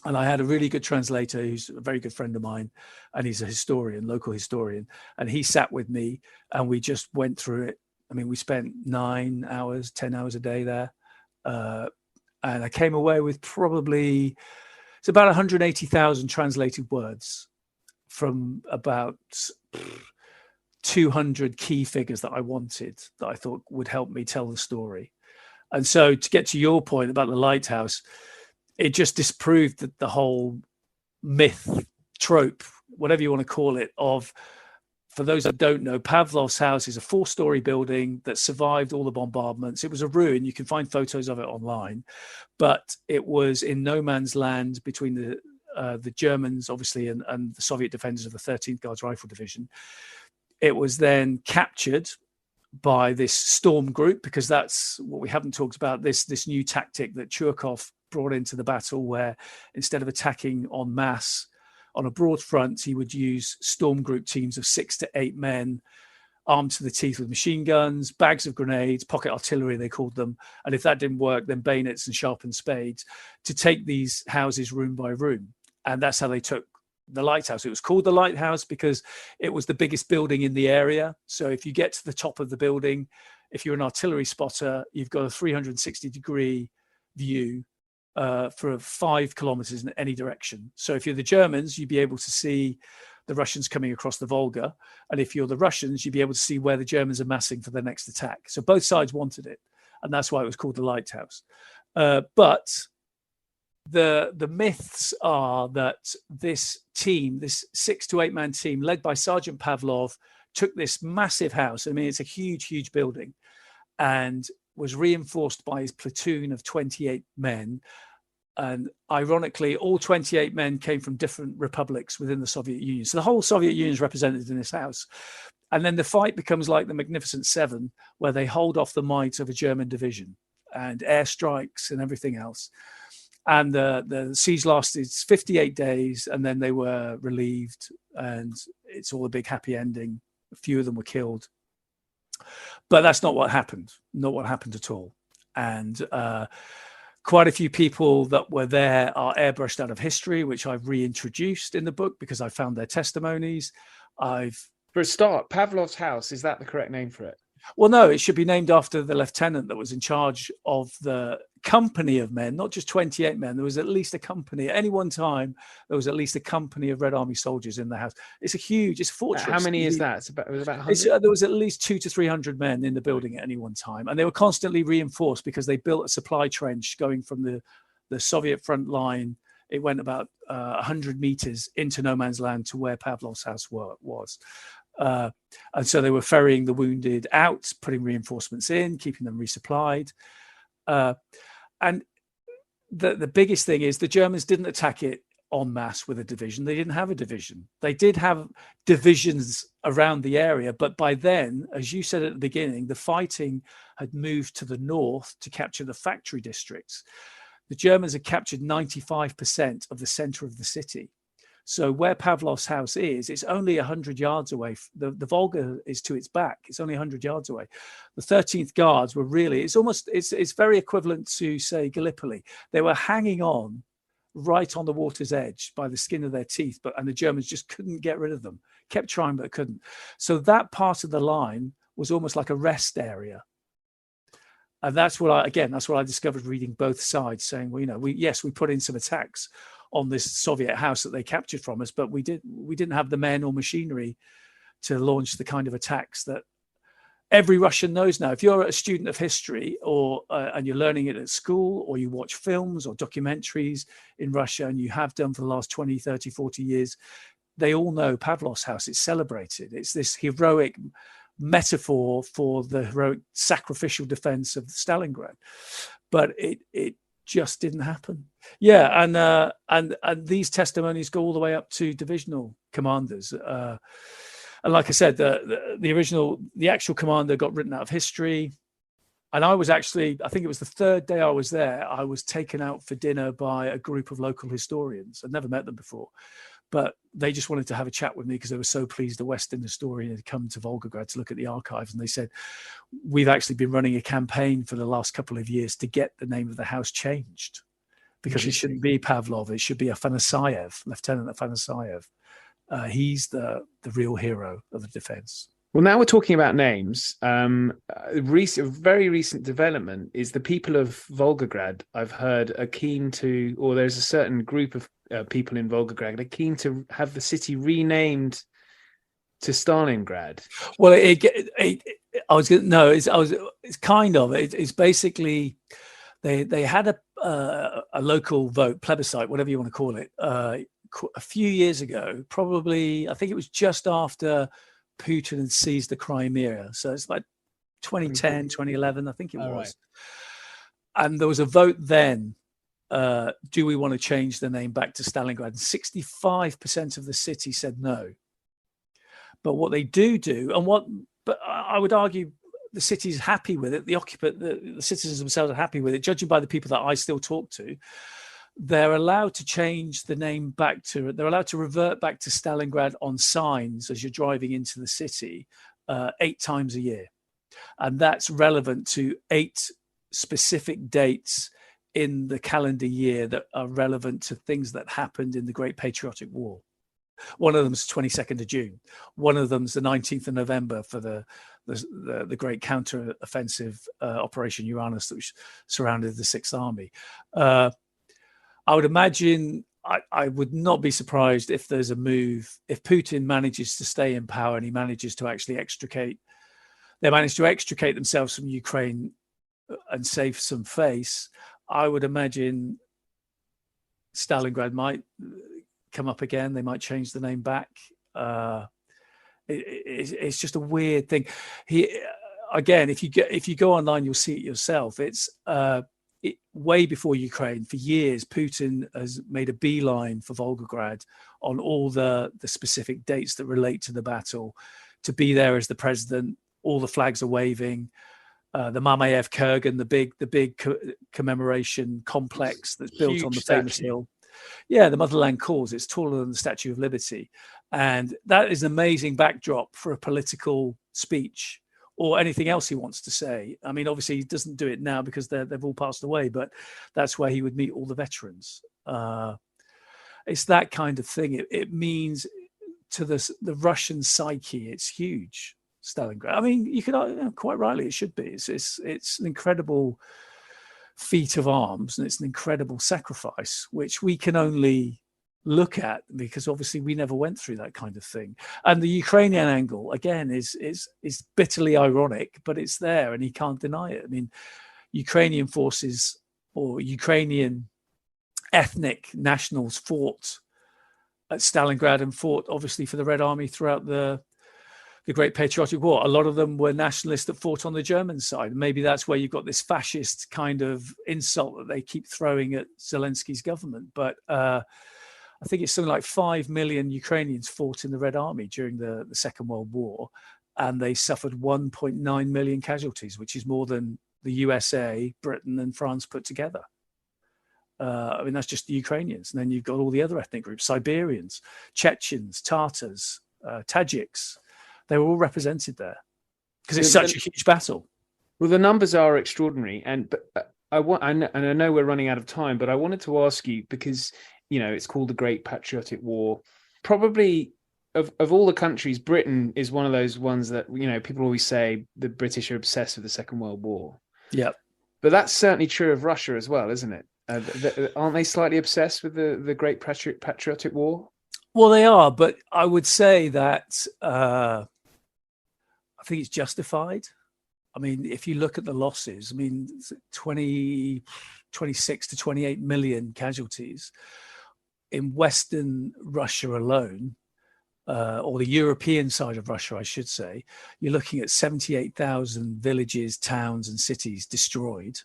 And I had a really good translator who's a very good friend of mine, and he's a historian, local historian. And he sat with me and we just went through it. I mean, we spent 9 hours, 10 hours a day there. And I came away with probably, it's about 180,000 translated words from about 200 key figures that I wanted, that I thought would help me tell the story. And so to get to your point about the lighthouse, it just disproved that the whole myth, trope, whatever you want to call it, of, for those that don't know, Pavlov's house is a 4-story building that survived all the bombardments. It was a ruin. You can find photos of it online, but it was in no man's land between the Germans, obviously, and the Soviet defenders of the 13th Guards Rifle Division. It was then captured by this storm group, because that's what we haven't talked about, this new tactic that Churkov brought into the battle, where instead of attacking en masse on a broad front, he would use storm group teams of 6 to 8 men, armed to the teeth with machine guns, bags of grenades, pocket artillery, they called them. And if that didn't work, then bayonets and sharpened spades, to take these houses room by room. And that's how they took the lighthouse. It was called the lighthouse because it was the biggest building in the area. So if you get to the top of the building, if you're an artillery spotter, you've got a 360-degree view for 5 kilometers in any direction. So if you're the Germans, you'd be able to see the Russians coming across the Volga. And if you're the Russians, you'd be able to see where the Germans are massing for their next attack. So both sides wanted it. And that's why it was called the lighthouse. But the myths are that this team, this 6 to 8 man team led by Sergeant Pavlov, took this massive house. I mean, it's a huge building, and was reinforced by his platoon of 28 men. And ironically, all 28 men came from different republics within the Soviet Union. So the whole Soviet Union is represented in this house. And then the fight becomes like the Magnificent Seven, where they hold off the might of a German division and airstrikes and everything else. And the siege lasted 58 days, and then they were relieved, and it's all a big happy ending. A few of them were killed. But that's not what happened. Not what happened at all. And quite a few people that were there are airbrushed out of history, which I've reintroduced in the book because I found their testimonies. For a start, Pavlov's house, is that the correct name for it? Well, no, it should be named after the lieutenant that was in charge of the company of men, not just 28 men. There was at least a company. At any one time, there was at least a company of Red Army soldiers in the house. It's a fortress. How many is that? It was about 100? There was at least 200 to 300 men in the building at any one time. And they were constantly reinforced because they built a supply trench going from the Soviet front line. It went about 100 meters into no man's land to where Pavlov's house was. And so they were ferrying the wounded out, putting reinforcements in, keeping them resupplied. And the biggest thing is the Germans didn't attack it en masse with a division. They didn't have a division. They did have divisions around the area. But by then, as you said at the beginning, the fighting had moved to the north to capture the factory districts. The Germans had captured 95% of the center of the city. So where Pavlov's house is, it's only 100 yards away. The Volga is to its back. It's only 100 yards away. The 13th Guards were really, it's very equivalent to, say, Gallipoli. They were hanging on right on the water's edge by the skin of their teeth, and the Germans just couldn't get rid of them. Kept trying, but couldn't. So that part of the line was almost like a rest area. And that's what I discovered reading both sides, saying, well, we put in some attacks on this Soviet house that they captured from us, but we didn't have the men or machinery to launch the kind of attacks that every Russian knows now. If you're a student of history and you're learning it at school, or you watch films or documentaries in Russia, and you have done for the last 20, 30, 40 years, they all know Pavlov's house. It's celebrated. It's this heroic metaphor for the heroic sacrificial defense of Stalingrad. But it just didn't happen. Yeah, and these testimonies go all the way up to divisional commanders. And like I said, the actual commander got written out of history. And I think it was the third day I was there, I was taken out for dinner by a group of local historians. I'd never met them before, but they just wanted to have a chat with me because they were so pleased a Western historian had come to Volgograd to look at the archives. And they said, we've actually been running a campaign for the last couple of years to get the name of the house changed, because it shouldn't be Pavlov. It should be Afanasayev, Lieutenant Afanasayev. He's the real hero of the defense. Well, now we're talking about names. Very recent development is the people of Volgograd, I've heard, are keen to, or there's a certain group of people in Volgograd are keen to have the city renamed to Stalingrad. Well, it's kind of, it's basically, they had a local vote, plebiscite, whatever you want to call it, a few years ago, probably, I think it was just after Putin had seized the Crimea. So it's like 2010, 2011, I think it was. Right. And there was a vote then, do we want to change the name back to Stalingrad? And 65% of the city said no. But what they do, but I would argue the city is happy with it. The citizens themselves are happy with it. Judging by the people that I still talk to, they're allowed to change the name they're allowed to revert back to Stalingrad on signs as you're driving into the city 8 times a year. And that's relevant to 8 specific dates in the calendar year that are relevant to things that happened in the Great Patriotic War. One of them is 22nd of June. One of them is the 19th of November for the great counter-offensive Operation Uranus that surrounded the Sixth Army. I would imagine, I would not be surprised if there's a move, if Putin manages to stay in power and he manages to actually they manage to extricate themselves from Ukraine and save some face. I would imagine Stalingrad might come up again. They might change the name back. It's just a weird thing. Again, if you go online, you'll see it yourself. It's way before Ukraine. For years, Putin has made a beeline for Volgograd on all the specific dates that relate to the battle, to be there as the president. All the flags are waving. The Mamayev Kurgan, the big commemoration complex that's built on the famous hill. Yeah, the Motherland Calls. It's taller than the Statue of Liberty. And that is an amazing backdrop for a political speech or anything else he wants to say. I mean, obviously, he doesn't do it now because they've all passed away, but that's where he would meet all the veterans. It's that kind of thing. It means to the Russian psyche, it's huge, Stalingrad. I mean, you could quite rightly, it should be. It's an incredible feat of arms, and it's an incredible sacrifice, which we can only look at because obviously we never went through that kind of thing. And the Ukrainian angle again is bitterly ironic, but it's there and he can't deny it. I mean, Ukrainian forces or Ukrainian ethnic nationals fought at Stalingrad and fought obviously for the Red Army throughout the Great Patriotic War. A lot of them were nationalists that fought on the German side. Maybe that's where you've got this fascist kind of insult that they keep throwing at Zelensky's government. But I think it's something like 5 million Ukrainians fought in the Red Army during the Second World War, and they suffered 1.9 million casualties, which is more than the USA, Britain, and France put together. I mean, that's just the Ukrainians. And then you've got all the other ethnic groups, Siberians, Chechens, Tatars, Tajiks. They were all represented there because it's such a huge battle. Well, the numbers are extraordinary. I know we're running out of time, but I wanted to ask you, because it's called the Great Patriotic War. Probably of all the countries, Britain is one of those ones that, people always say the British are obsessed with the Second World War. Yeah. But that's certainly true of Russia as well, isn't it? Aren't they slightly obsessed with the Great Patriotic War? Well, they are, but I would say that I think it's justified. I mean, if you look at the losses, I mean, 26 to 28 million casualties in Western Russia alone, or the European side of Russia, I should say. You're looking at 78,000 villages, towns, and cities destroyed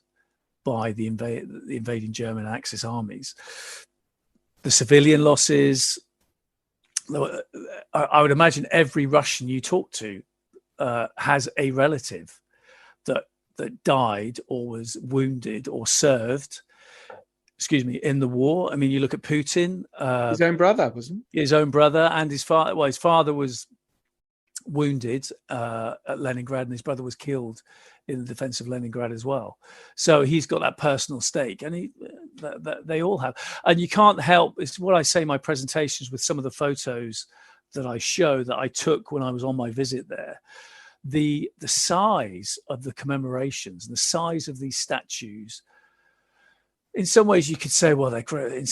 by the invading German Axis armies. The civilian losses, I would imagine every Russian you talk to has a relative that died or was wounded or served, in the war. I mean, you look at Putin. His own brother, wasn't he? His own brother and his father. Well, his father was wounded at Leningrad, and his brother was killed in the defense of Leningrad as well. So he's got that personal stake, and they all have. And you can't help, it's what I say in my presentations with some of the photos that I show that I took when I was on my visit there. The size of the commemorations and the size of these statues, in some ways you could say, well, they're,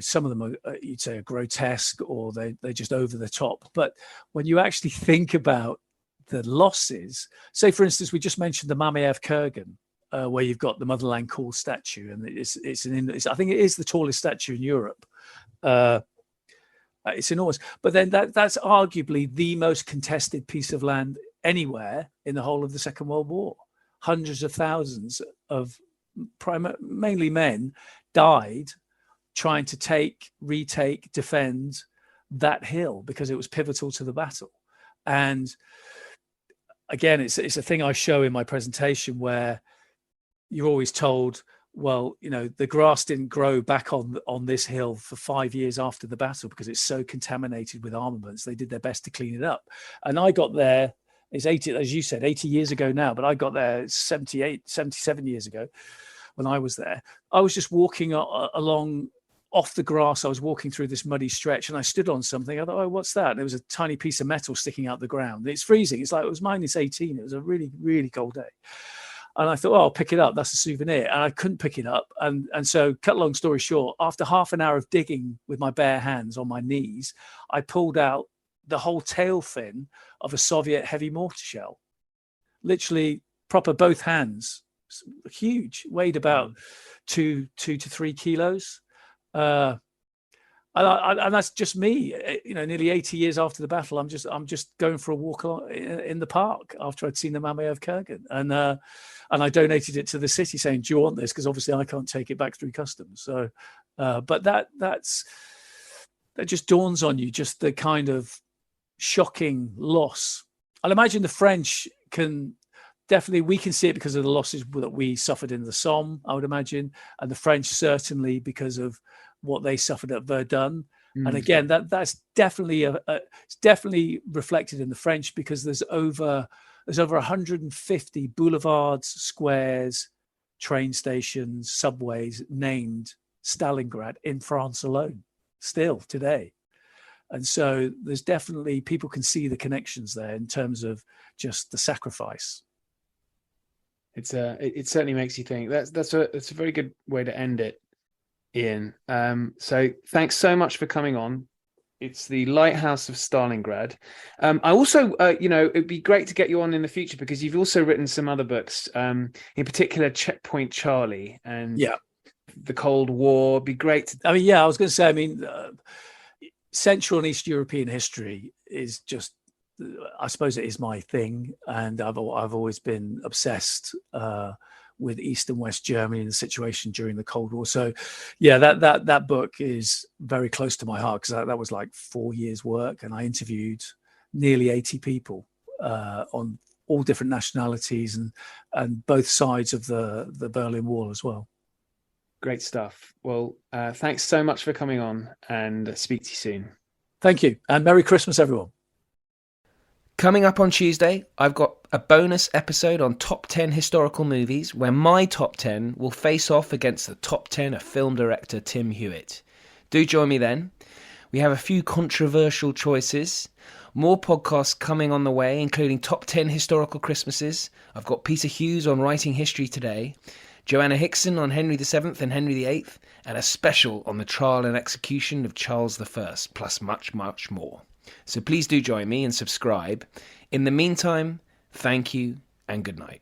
some of them are, you'd say, are grotesque, or they're just over the top. But when you actually think about the losses, say, for instance, we just mentioned the Mamayev Kurgan, where you've got the Motherland Call statue, and I think it is the tallest statue in Europe. It's enormous. But then that's arguably the most contested piece of land anywhere in the whole of the Second World War. Hundreds of thousands of mainly men died trying to retake, defend that hill, because it was pivotal to the battle. And again, it's a thing I show in my presentation, where you're always told, well, the grass didn't grow back on this hill for 5 years after the battle because it's so contaminated with armaments. They did their best to clean it up. And I got there, it's 80, as you said, 80 years ago now, but I got there 77 years ago when I was there. I was just walking along off the grass. I was walking through this muddy stretch, and I stood on something. I thought, oh, what's that? And there was a tiny piece of metal sticking out the ground. It's freezing. It's like, it was -18. It was a really, really cold day. And I thought, oh, I'll pick it up. That's a souvenir. And I couldn't pick it up. And so, cut a long story short, after half an hour of digging with my bare hands on my knees, I pulled out the whole tail fin of a Soviet heavy mortar shell. Literally, proper, both hands. Huge, weighed about 2 to 3 kilos. And that's just me, nearly 80 years after the battle. I'm just going for a walk in the park after I'd seen the Mamayev Kurgan, and I donated it to the city, saying, "Do you want this?" Because obviously I can't take it back through customs. So, but that just dawns on you, just the kind of shocking loss. I'll imagine the French we can see it because of the losses that we suffered in the Somme, I would imagine, and the French certainly because of what they suffered at Verdun. And again, that's definitely it's definitely reflected in the French, because there's over 150 boulevards, squares, train stations, subways named Stalingrad in France alone, still today. And so there's definitely, people can see the connections there in terms of just the sacrifice. It certainly makes you think. That's a very good way to end it, Iain. So thanks so much for coming on. It's the Lighthouse of Stalingrad. I also, it'd be great to get you on in the future, because you've also written some other books, in particular Checkpoint Charlie and the Cold War. It'd be great to... I was going to say, Central and East European history is just, I suppose it is my thing, and I've always been obsessed with East and West Germany and the situation during the Cold War. So, that book is very close to my heart, because that was like 4 years' work, and I interviewed nearly 80 people on all different nationalities and both sides of the Berlin Wall as well. Great stuff. Well, thanks so much for coming on, and speak to you soon. Thank you, and Merry Christmas, everyone. Coming up on Tuesday, I've got a bonus episode on top 10 historical movies, where my top 10 will face off against the top 10 of film director Tim Hewitt. Do join me then. We have a few controversial choices. More podcasts coming on the way, including top 10 historical Christmases. I've got Peter Hughes on writing history today, Joanna Hickson on Henry VII and Henry VIII, and a special on the trial and execution of Charles I, plus much, much more. So please do join me and subscribe. In the meantime, thank you and good night.